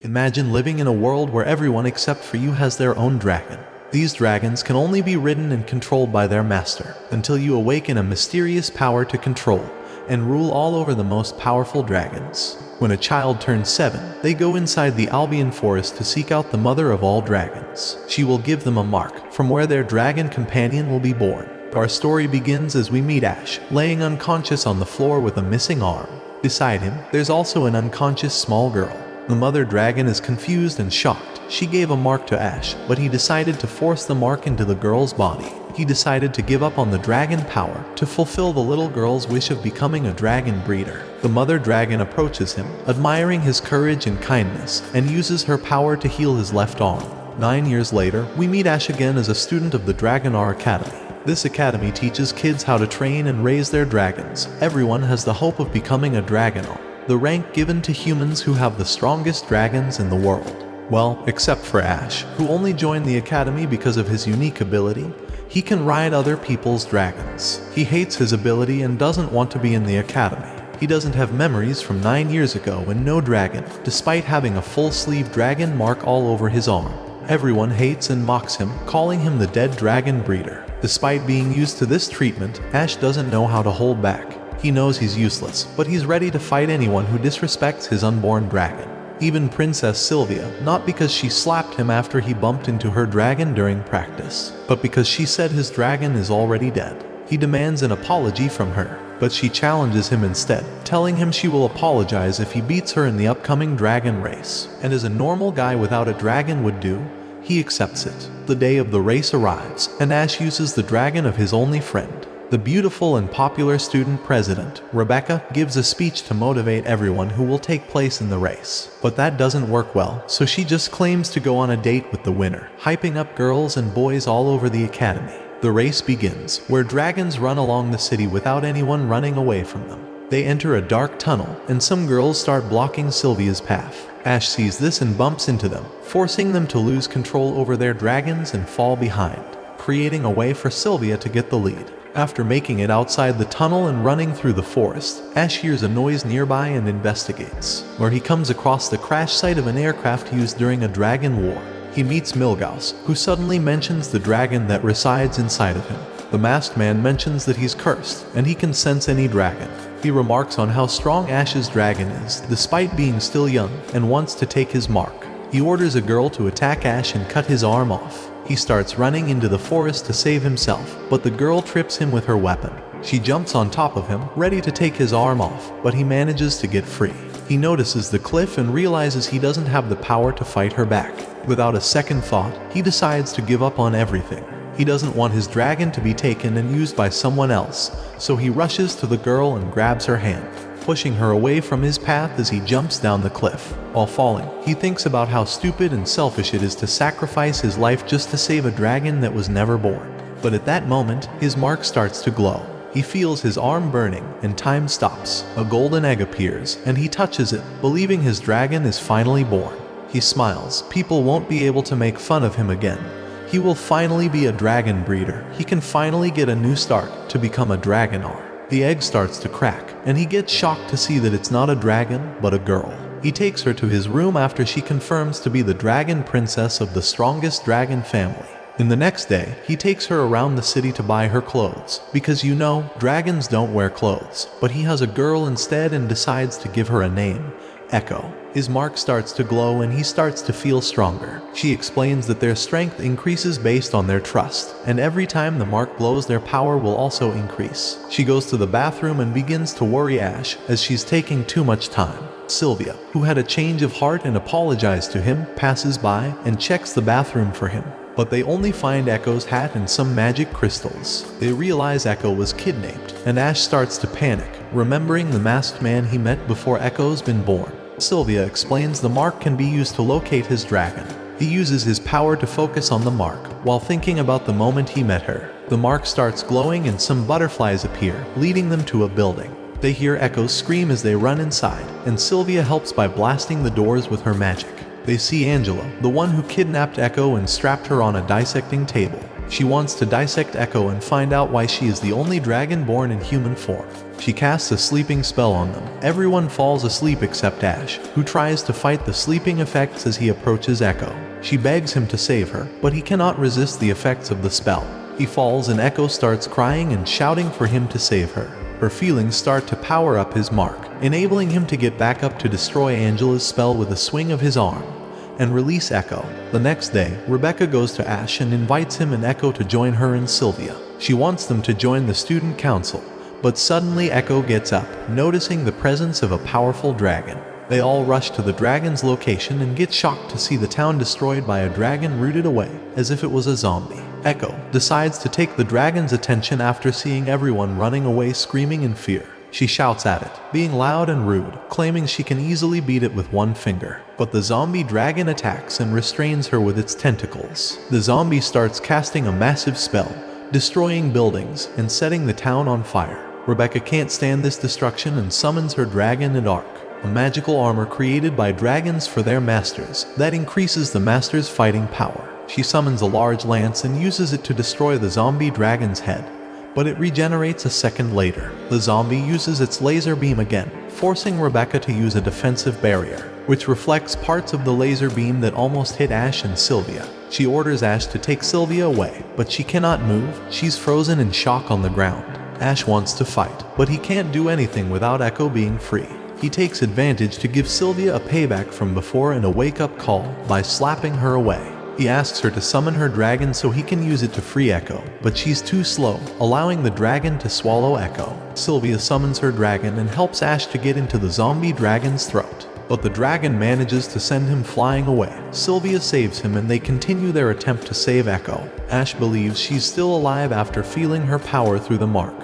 Imagine living in a world where everyone except for you has their own dragon. These dragons can only be ridden and controlled by their master, until you awaken a mysterious power to control and rule all over the most powerful dragons. When a child turns 7, they go inside the Albion forest to seek out the mother of all dragons. She will give them a mark from where their dragon companion will be born. Our story begins as we meet Ash, laying unconscious on the floor with a missing arm. Beside him, there's also an unconscious small girl. The mother dragon is confused and shocked. She gave a mark to Ash, but he decided to force the mark into the girl's body. He decided to give up on the dragon power to fulfill the little girl's wish of becoming a dragon breeder. The mother dragon approaches him, admiring his courage and kindness, and uses her power to heal his left arm. 9 years later, we meet Ash again as a student of the Dragonar Academy. This academy teaches kids how to train and raise their dragons. Everyone has the hope of becoming a Dragonar, the rank given to humans who have the strongest dragons in the world. Well, except for Ash, who only joined the academy because of his unique ability. He can ride other people's dragons. He hates his ability and doesn't want to be in the academy. He doesn't have memories from 9 years ago when no dragon, despite having a full-sleeve dragon mark all over his arm. Everyone hates and mocks him, calling him the dead dragon breeder. Despite being used to this treatment, Ash doesn't know how to hold back. He knows he's useless, but he's ready to fight anyone who disrespects his unborn dragon. Even Princess Sylvia, not because she slapped him after he bumped into her dragon during practice, but because she said his dragon is already dead. He demands an apology from her, but she challenges him instead, telling him she will apologize if he beats her in the upcoming dragon race. And as a normal guy without a dragon would do, he accepts it. The day of the race arrives, and Ash uses the dragon of his only friend. The beautiful and popular student president, Rebecca, gives a speech to motivate everyone who will take place in the race. But that doesn't work well, so she just claims to go on a date with the winner, hyping up girls and boys all over the academy. The race begins, where dragons run along the city without anyone running away from them. They enter a dark tunnel, and some girls start blocking Sylvia's path. Ash sees this and bumps into them, forcing them to lose control over their dragons and fall behind, creating a way for Sylvia to get the lead. After making it outside the tunnel and running through the forest, Ash hears a noise nearby and investigates, where he comes across the crash site of an aircraft used during a dragon war. He meets Milgaus, who suddenly mentions the dragon that resides inside of him. The masked man mentions that he's cursed, and he can sense any dragon. He remarks on how strong Ash's dragon is, despite being still young, and wants to take his mark. He orders a girl to attack Ash and cut his arm off. He starts running into the forest to save himself, but the girl trips him with her weapon. She jumps on top of him, ready to take his arm off, but he manages to get free. He notices the cliff and realizes he doesn't have the power to fight her back. Without a second thought, he decides to give up on everything. He doesn't want his dragon to be taken and used by someone else, so he rushes to the girl and grabs her hand, pushing her away from his path as he jumps down the cliff. While falling, he thinks about how stupid and selfish it is to sacrifice his life just to save a dragon that was never born. But at that moment, his mark starts to glow. He feels his arm burning, and time stops. A golden egg appears, and he touches it, believing his dragon is finally born. He smiles. People won't be able to make fun of him again. He will finally be a dragon breeder. He can finally get a new start to become a Dragonar. The egg starts to crack, and he gets shocked to see that it's not a dragon, but a girl. He takes her to his room after she confirms to be the dragon princess of the strongest dragon family. In the next day, he takes her around the city to buy her clothes, because dragons don't wear clothes. But he has a girl instead and decides to give her a name, Echo. His mark starts to glow and he starts to feel stronger. She explains that their strength increases based on their trust, and every time the mark glows their power will also increase. She goes to the bathroom and begins to worry Ash as she's taking too much time. Sylvia, who had a change of heart and apologized to him, passes by and checks the bathroom for him. But they only find Echo's hat and some magic crystals. They realize Echo was kidnapped, and Ash starts to panic, remembering the masked man he met before Echo's been born. Sylvia explains the mark can be used to locate his dragon. He uses his power to focus on the mark, while thinking about the moment he met her. The mark starts glowing and some butterflies appear, leading them to a building. They hear Echo scream as they run inside, and Sylvia helps by blasting the doors with her magic. They see Angela, the one who kidnapped Echo and strapped her on a dissecting table. She wants to dissect Echo and find out why she is the only dragon born in human form. She casts a sleeping spell on them. Everyone falls asleep except Ash, who tries to fight the sleeping effects as he approaches Echo. She begs him to save her, but he cannot resist the effects of the spell. He falls and Echo starts crying and shouting for him to save her. Her feelings start to power up his mark, enabling him to get back up to destroy Angela's spell with a swing of his arm and release Echo. The next day, Rebecca goes to Ash and invites him and Echo to join her and Sylvia. She wants them to join the student council, but suddenly Echo gets up, noticing the presence of a powerful dragon. They all rush to the dragon's location and get shocked to see the town destroyed by a dragon rooted away, as if it was a zombie. Echo decides to take the dragon's attention after seeing everyone running away screaming in fear. She shouts at it, being loud and rude, claiming she can easily beat it with one finger. But the zombie dragon attacks and restrains her with its tentacles. The zombie starts casting a massive spell, destroying buildings and setting the town on fire. Rebecca can't stand this destruction and summons her dragon and arc, a magical armor created by dragons for their masters that increases the master's fighting power. She summons a large lance and uses it to destroy the zombie dragon's head, but it regenerates a second later. The zombie uses its laser beam again, forcing Rebecca to use a defensive barrier, which reflects parts of the laser beam that almost hit Ash and Sylvia. She orders Ash to take Sylvia away, but she cannot move. She's frozen in shock on the ground. Ash wants to fight, but he can't do anything without Echo being free. He takes advantage to give Sylvia a payback from before and a wake-up call by slapping her away. He asks her to summon her dragon so he can use it to free Echo, but she's too slow, allowing the dragon to swallow Echo. Sylvia summons her dragon and helps Ash to get into the zombie dragon's throat, but the dragon manages to send him flying away. Sylvia saves him and they continue their attempt to save Echo. Ash believes she's still alive after feeling her power through the mark.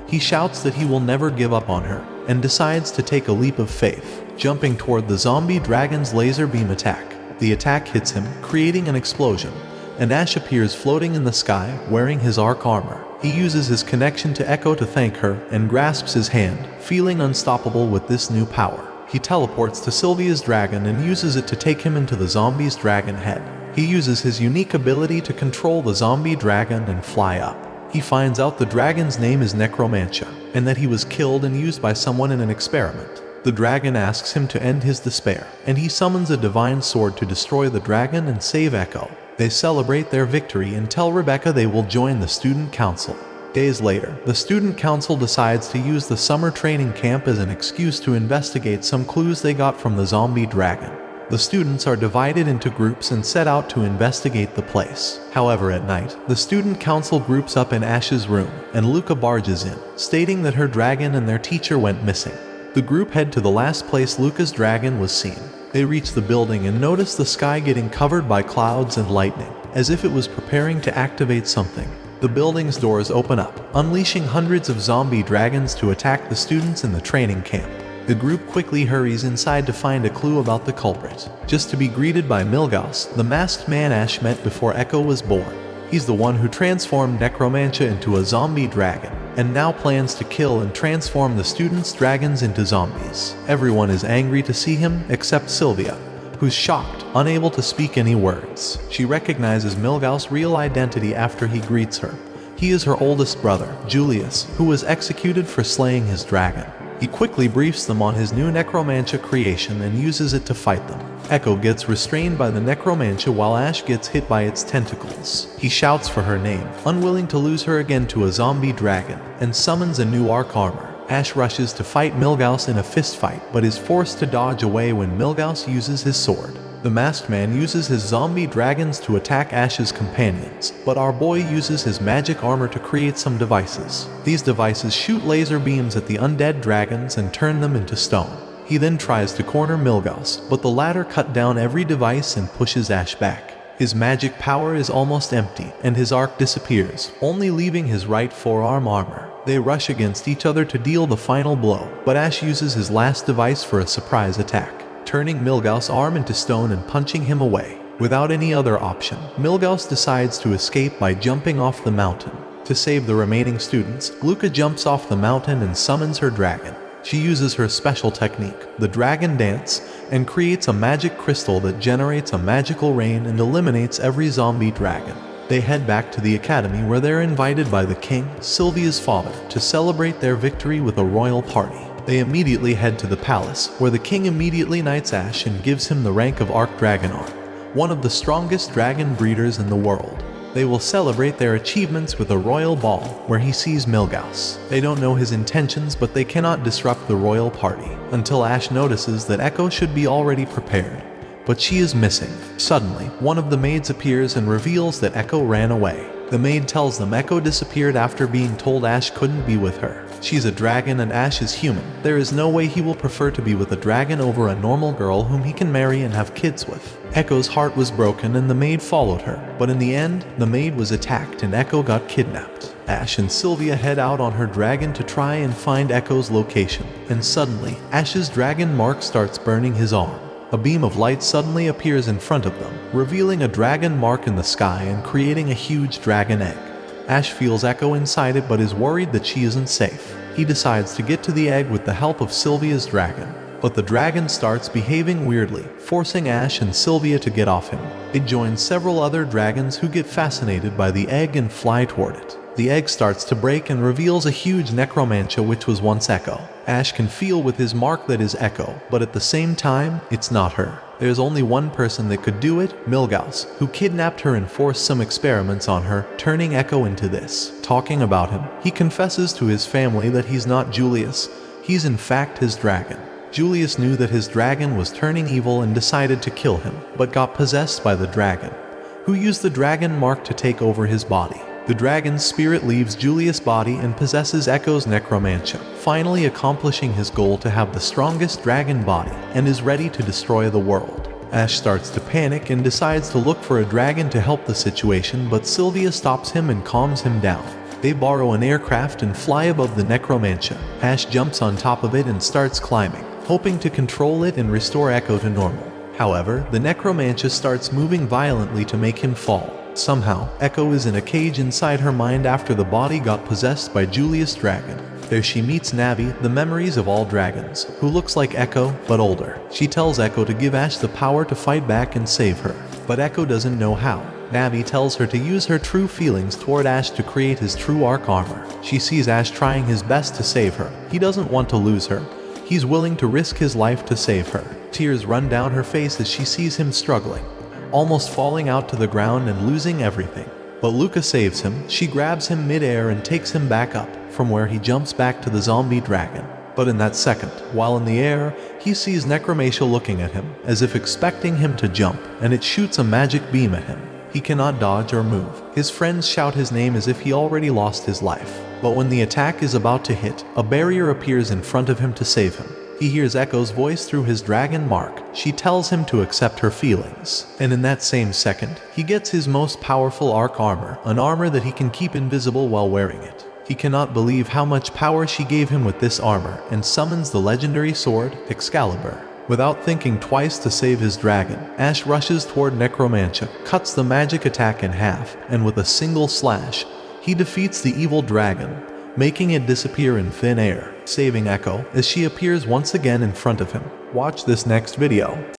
He shouts that he will never give up on her and decides to take a leap of faith, jumping toward the zombie dragon's laser beam attack. The attack hits him, creating an explosion, and Ash appears floating in the sky wearing his arc armor. He uses his connection to Echo to thank her and grasps his hand, feeling unstoppable with this new power. He teleports to Sylvia's dragon and uses it to take him into the zombie's dragon head. He uses his unique ability to control the zombie dragon and fly up. He finds out the dragon's name is Necromantia, and that he was killed and used by someone in an experiment. The dragon asks him to end his despair, and he summons a divine sword to destroy the dragon and save Echo. They celebrate their victory and tell Rebecca they will join the student council. Days later, the student council decides to use the summer training camp as an excuse to investigate some clues they got from the zombie dragon. The students are divided into groups and set out to investigate the place. However, at night, the student council groups up in Ash's room, and Luca barges in, stating that her dragon and their teacher went missing. The group head to the last place Luca's dragon was seen. They reach the building and notice the sky getting covered by clouds and lightning, as if it was preparing to activate something. The building's doors open up, unleashing hundreds of zombie dragons to attack the students in the training camp. The group quickly hurries inside to find a clue about the culprit, just to be greeted by Milgauss, the masked man Ash met before Echo was born. He's the one who transformed Necromantia into a zombie dragon, and now plans to kill and transform the students' dragons into zombies. Everyone is angry to see him except Sylvia, who's shocked, unable to speak any words. She recognizes Milgauss' real identity after he greets her. He is her oldest brother, Julius, who was executed for slaying his dragon. He quickly briefs them on his new Necromantia creation and uses it to fight them. Echo gets restrained by the Necromantia while Ash gets hit by its tentacles. He shouts for her name, unwilling to lose her again to a zombie dragon, and summons a new arc armor. Ash rushes to fight Milgauss in a fistfight, but is forced to dodge away when Milgauss uses his sword. The masked man uses his zombie dragons to attack Ash's companions, but our boy uses his magic armor to create some devices. These devices shoot laser beams at the undead dragons and turn them into stone. He then tries to corner Milgauss, but the latter cut down every device and pushes Ash back. His magic power is almost empty, and his arc disappears, only leaving his right forearm armor. They rush against each other to deal the final blow, but Ash uses his last device for a surprise attack, turning Milgauss' arm into stone and punching him away. Without any other option, Milgauss decides to escape by jumping off the mountain. To save the remaining students, Luca jumps off the mountain and summons her dragon. She uses her special technique, the dragon dance, and creates a magic crystal that generates a magical rain and eliminates every zombie dragon. They head back to the academy where they're invited by the king, Sylvia's father, to celebrate their victory with a royal party. They immediately head to the palace, where the king immediately knights Ash and gives him the rank of Archdragonar, one of the strongest dragon breeders in the world. They will celebrate their achievements with a royal ball, where he sees Milgauss. They don't know his intentions, but they cannot disrupt the royal party, until Ash notices that Echo should be already prepared. But she is missing. Suddenly, one of the maids appears and reveals that Echo ran away. The maid tells them Echo disappeared after being told Ash couldn't be with her. She's a dragon and Ash is human. There is no way he will prefer to be with a dragon over a normal girl whom he can marry and have kids with. Echo's heart was broken and the maid followed her, but in the end, the maid was attacked and Echo got kidnapped. Ash and Sylvia head out on her dragon to try and find Echo's location, and suddenly, Ash's dragon mark starts burning his arm. A beam of light suddenly appears in front of them, revealing a dragon mark in the sky and creating a huge dragon egg. Ash feels Echo inside it but is worried that she isn't safe. He decides to get to the egg with the help of Sylvia's dragon, but the dragon starts behaving weirdly, forcing Ash and Sylvia to get off him. It joins several other dragons who get fascinated by the egg and fly toward it. The egg starts to break and reveals a huge necromantia which was once Echo. Ash can feel with his mark that is Echo, but at the same time, it's not her. There's only one person that could do it, Milgauss, who kidnapped her and forced some experiments on her, turning Echo into this. Talking about him, he confesses to his family that he's not Julius, he's in fact his dragon. Julius knew that his dragon was turning evil and decided to kill him, but got possessed by the dragon, who used the dragon mark to take over his body. The dragon's spirit leaves Julius' body and possesses Echo's necromantia, finally accomplishing his goal to have the strongest dragon body, and is ready to destroy the world. Ash starts to panic and decides to look for a dragon to help the situation, but Sylvia stops him and calms him down. They borrow an aircraft and fly above the necromantia. Ash jumps on top of it and starts climbing, hoping to control it and restore Echo to normal. However, the necromantia starts moving violently to make him fall. Somehow, Echo is in a cage inside her mind after the body got possessed by Julius' dragon. There she meets Navi, the memories of all dragons, who looks like Echo, but older. She tells Echo to give Ash the power to fight back and save her, but Echo doesn't know how. Navi tells her to use her true feelings toward Ash to create his true arc armor. She sees Ash trying his best to save her. He doesn't want to lose her. He's willing to risk his life to save her. Tears run down her face as she sees him struggling, almost falling out to the ground and losing everything. But Luca saves him. She grabs him mid-air and takes him back up, from where he jumps back to the zombie dragon. But in that second, while in the air, he sees Necromatia looking at him, as if expecting him to jump, and it shoots a magic beam at him. He cannot dodge or move. His friends shout his name as if he already lost his life. But when the attack is about to hit, a barrier appears in front of him to save him. He hears Echo's voice through his dragon mark. She tells him to accept her feelings. And in that same second, he gets his most powerful arc armor, an armor that he can keep invisible while wearing it. He cannot believe how much power she gave him with this armor, and summons the legendary sword, Excalibur. Without thinking twice to save his dragon, Ash rushes toward Necromantia, cuts the magic attack in half, and with a single slash, he defeats the evil dragon, making it disappear in thin air, saving Echo as she appears once again in front of him. Watch this next video.